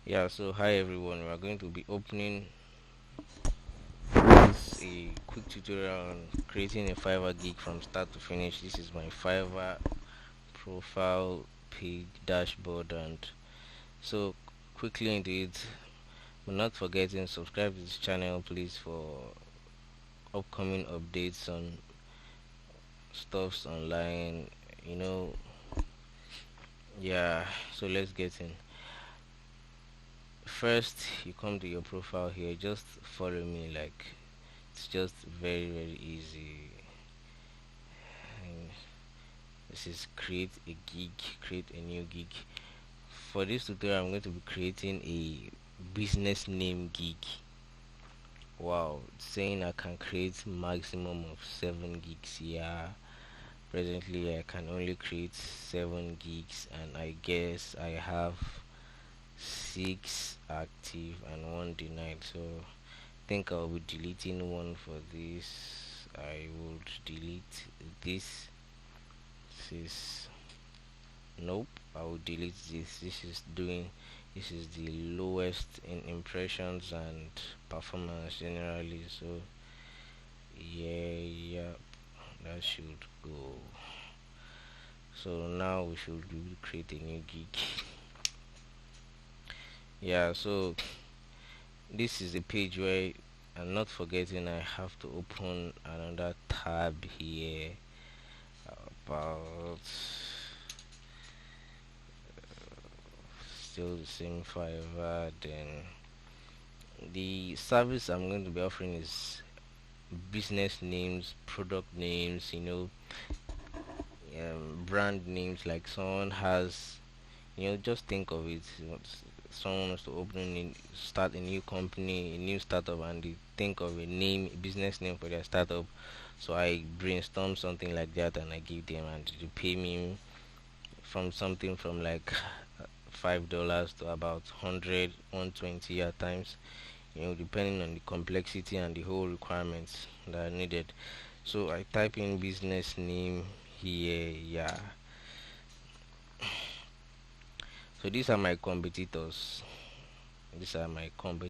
Yeah, so hi everyone. We are going to be opening this a quick tutorial on creating a Fiverr gig from start to finish. This is my Fiverr profile page dashboard, and so quickly into it. But not forgetting subscribe to this channel please for upcoming updates on stuffs online. You know, yeah. So let's get in. First, you come to your profile here. Just follow me. Like it's just very easy. And this is create a gig, create a new gig. For this tutorial I'm going to be creating a business name gig. Wow, it's saying I can create maximum of 7 gigs. Yeah, presently I can only create 7 gigs, and I guess I have 6 active and 1 denied. So I think I'll be deleting one for this. I would delete this. This is Nope, I will delete this. This is the lowest in impressions and performance generally. So yeah, that should go. So now we should create a new gig. Yeah, so this is a page where I'm not forgetting I have to open another tab here about still the same Fiverr. Then the service I'm going to be offering is business names, product names, brand names. Like someone has, just think of it. Someone wants to start a new company, a new startup, and they think of a name, a business name for their startup. So I brainstorm something like that, and I give them, and they pay me from something from like $5 to about 100, 120 at times, depending on the complexity and the whole requirements that are needed. So I type in business name here. Yeah, so these are my competitors. These are my competitors.